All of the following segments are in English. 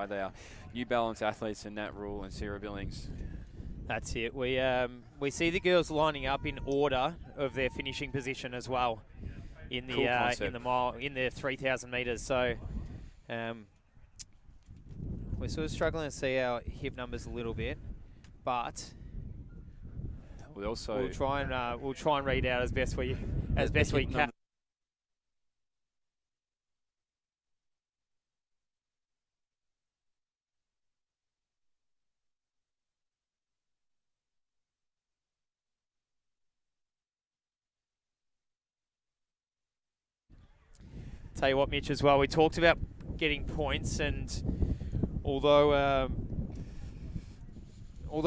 by their New Balance athletes in Nat Rule and Sarah Billings. That's it. We see the girls lining up in order of their finishing position as well in the in the 3,000 meters. So we're sort of struggling to see our hip numbers a little bit, but we'll try and read out as best we can. Tell you what, Mitch, as well, we talked about getting points, and although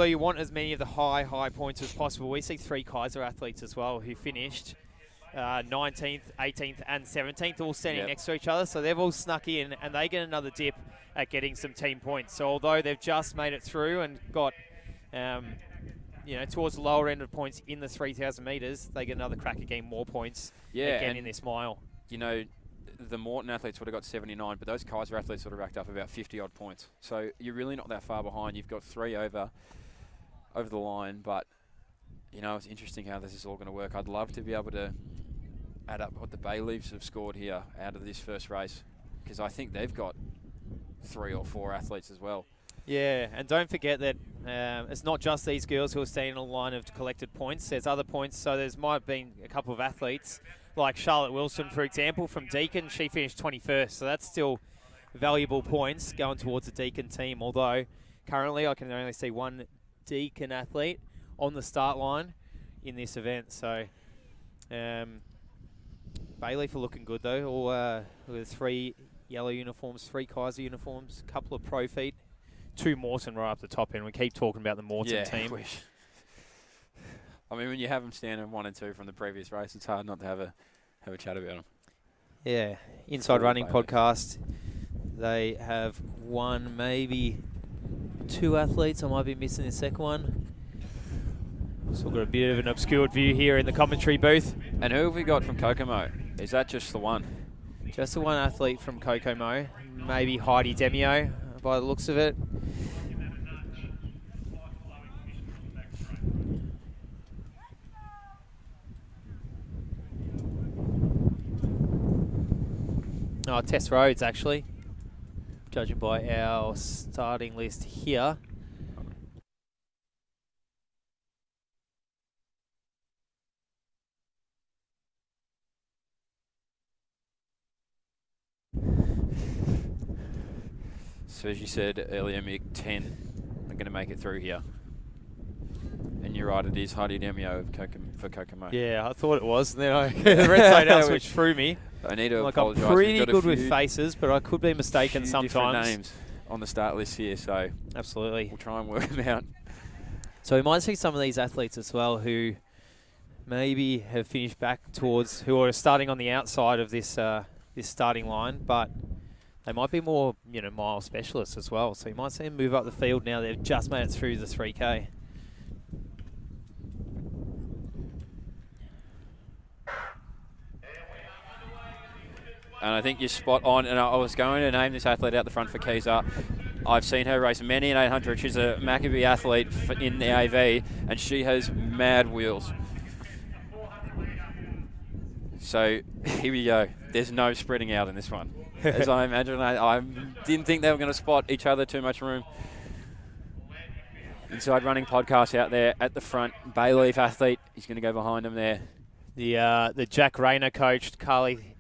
you want as many of the high points as possible, we see 3 Kaiser athletes as well who finished 19th, 18th and 17th, all standing next to each other. So they've all snuck in, and they get another dip at getting some team points. So although they've just made it through and got towards the lower end of points in the 3,000 metres, they get another crack at getting more points again in this mile. You know, the Morton athletes would have got 79, but those Kaiser athletes would have racked up about 50-odd points. So you're really not that far behind. You've got 3 over the line, but, you know, it's interesting how this is all going to work. I'd love to be able to add up what the Bay Leafs have scored here out of this first race, because I think they've got 3 or 4 athletes as well. Yeah, and don't forget that it's not just these girls who are staying in a line of collected points. There's other points, so there's might have been a couple of athletes like Charlotte Wilson, for example, from Deakin. She finished 21st, so that's still valuable points going towards the Deakin team, although currently I can only see 1 Deakin athlete on the start line in this event. So Bayleaf are looking good, though. All with 3 yellow uniforms, 3 Kaiser uniforms, a couple of pro feet, 2 Morton right up the top end. We keep talking about the Morton team. I mean, when you have them standing 1 and 2 from the previous race, it's hard not to have a chat about them. Yeah, Inside Running podcast. They have 1, maybe 2 athletes. I might be missing the second one. So we've got a bit of an obscured view here in the commentary booth. And who have we got from Kokomo? Is that just the one? Just the 1 athlete from Kokomo. Maybe Heidi Demio, by the looks of it. Oh, Tess Rhodes, actually, judging by our starting list here. So as you said earlier, Mick, 10 are going to make it through here. And you're right, it is Heidi Demio for Kokomo. Yeah, I thought it was, and then the red side out switched through me. I need to apologise. I'm pretty good with faces, but I could be mistaken sometimes. Different names on the start list here, so absolutely, we'll try and work them out. So we might see some of these athletes as well who maybe have finished back towards, who are starting on the outside of this this starting line, but they might be more, mile specialists as well. So you might see them move up the field now they've just made it through the 3K. And I think you're spot on. And I was going to name this athlete out the front for Keyser. I've seen her race many an 800. She's a Maccabee athlete in the AV, and she has mad wheels. So here we go. There's no spreading out in this one. As I imagine, I didn't think they were going to spot each other too much room. Inside Running podcast out there at the front. Bayleaf athlete. He's going to go behind him there. The Jack Rayner coached Carly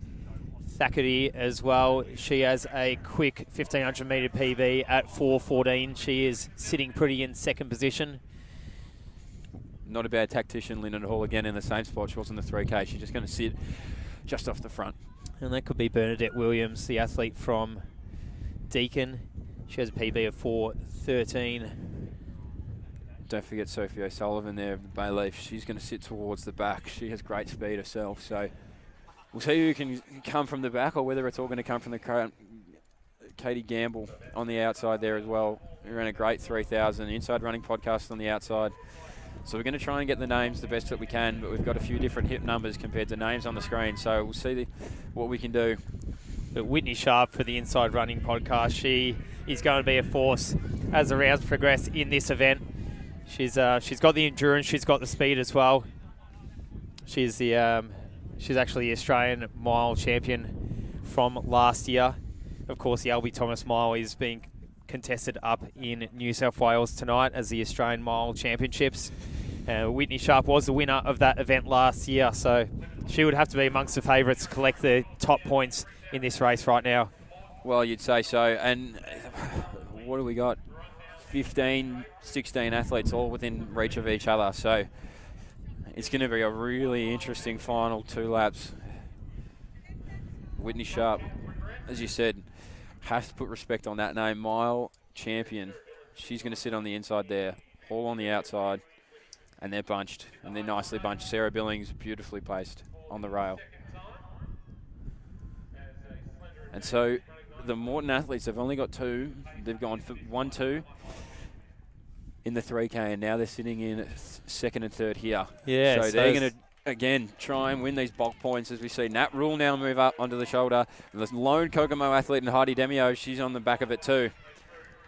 Thackerty as well. She has a quick 1,500 metre PB at 4:14. She is sitting pretty in second position. Not a bad tactician, Lyndon Hall, again in the same spot. She was in the 3K. She's just going to sit just off the front. And that could be Bernadette Williams, the athlete from Deakin. She has a PB of 4:13. Don't forget Sophie O'Sullivan there of the Bayleaf. She's going to sit towards the back. She has great speed herself, so we'll see who can come from the back or whether it's all going to come from the current Katie Gamble on the outside there as well. We ran a great 3,000. Inside Running podcast on the outside. So we're going to try and get the names the best that we can, but we've got a few different hip numbers compared to names on the screen, so we'll see what we can do. But Whitney Sharp for the Inside Running podcast. She is going to be a force as the rounds progress in this event. She's got the endurance, she's got the speed as well. She's actually the Australian mile champion from last year. Of course, the Albie Thomas mile is being contested up in New South Wales tonight as the Australian Mile Championships. Whitney Sharp was the winner of that event last year, so she would have to be amongst the favourites to collect the top points in this race right now. Well, you'd say so. And what do we got? 15, 16 athletes all within reach of each other. So it's going to be a really interesting final 2 laps. Whitney Sharp, as you said, has to put respect on that name. Mile champion. She's going to sit on the inside there, all on the outside. And they're bunched, and they're nicely bunched. Sarah Billings beautifully placed on the rail. And so the Moreton athletes, they've only got 2. They've gone for 1, 2 in the 3K, and now they're sitting in 2nd and 3rd here. Yeah, so they're going to, again, try and win these bulk points as we see Nat Rule now move up onto the shoulder. The lone Kokomo athlete and Heidi Demio, she's on the back of it too.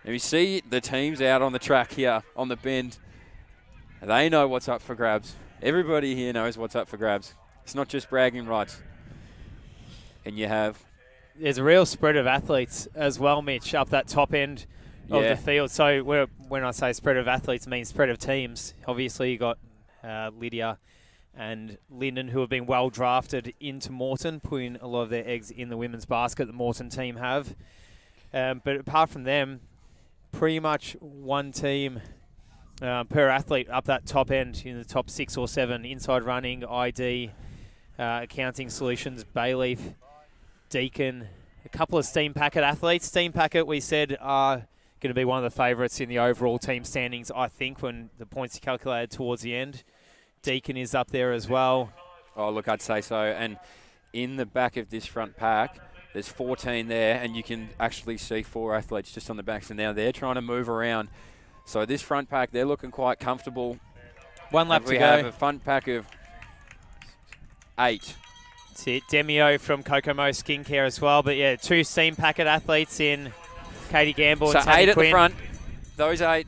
And we see the teams out on the track here on the bend. They know what's up for grabs. Everybody here knows what's up for grabs. It's not just bragging rights. And you have... There's a real spread of athletes as well, Mitch, up that top end of the field. So when I say spread of athletes, I mean spread of teams. Obviously, you got Lydia and Lyndon, who have been well drafted into Moreton, putting a lot of their eggs in the women's basket the Moreton team have. But apart from them, pretty much one team per athlete up that top end, in the top 6 or 7. Inside Running, ID, Accounting Solutions, Bayleaf, Deakin, a couple of Steam Packet athletes. Steam Packet, we said, are going to be one of the favourites in the overall team standings, I think, when the points are calculated towards the end. Deakin is up there as well. Oh, look, I'd say so. And in the back of this front pack, there's 14 there, and you can actually see 4 athletes just on the back. So now they're trying to move around. So this front pack, they're looking quite comfortable. 1 lap to go. We have a front pack of 8. That's it. Demio from Kokomo Skincare as well. But yeah, 2 Steam Packet athletes in Katie Gamble and Tammy 8 at Quinn. the front. Those 8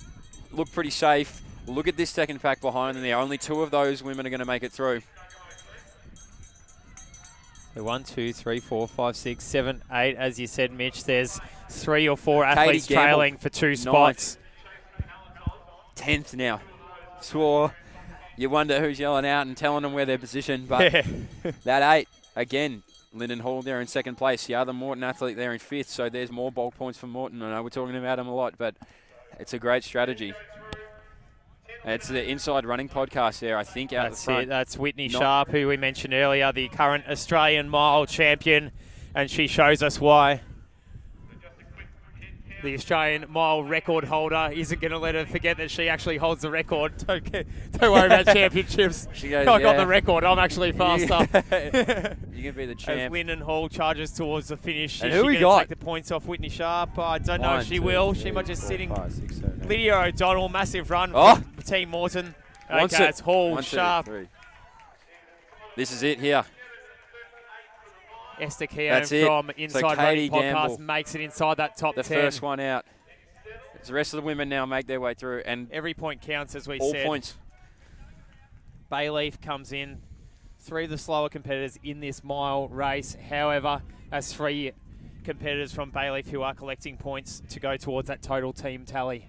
look pretty safe. Look at this second pack behind them there. Only 2 of those women are going to make it through. 1, 2, 3, 4, 5, 6, 7, 8. As you said, Mitch, there's 3 or 4 athletes trailing for 2 spots. 10th now. So you wonder who's yelling out and telling them where they're positioned. But that 8, again, Lyndon Hall there in 2nd place. The other Moreton athlete there in 5th. So there's more bulk points for Moreton. I know we're talking about them a lot, but it's a great strategy. It's the Inside Running podcast there, I think, out the front. That's Whitney Sharp, who we mentioned earlier, the current Australian mile champion, and she shows us why. The Australian mile record holder isn't going to let her forget that she actually holds the record. Don't worry about championships. She goes, I got the record. I'm actually faster. You can be the champ. As Lyndon Hall charges towards the finish, and is who she we going got? to take the points off Whitney Sharp? I don't know if she will. She might just sitting. 5, 6, 7, 8. Lydia O'Donnell, massive run for Team Moreton. Okay, it's Hall, 1, 2, Sharp. 3. This is it here. Esther Keown from Inside Running Podcast makes it inside that top 10. The first one out. The rest of the women now make their way through, and every point counts, as we all said. All points. Bayleaf comes in. 3 of the slower competitors in this mile race. However, as 3 competitors from Bayleaf who are collecting points to go towards that total team tally.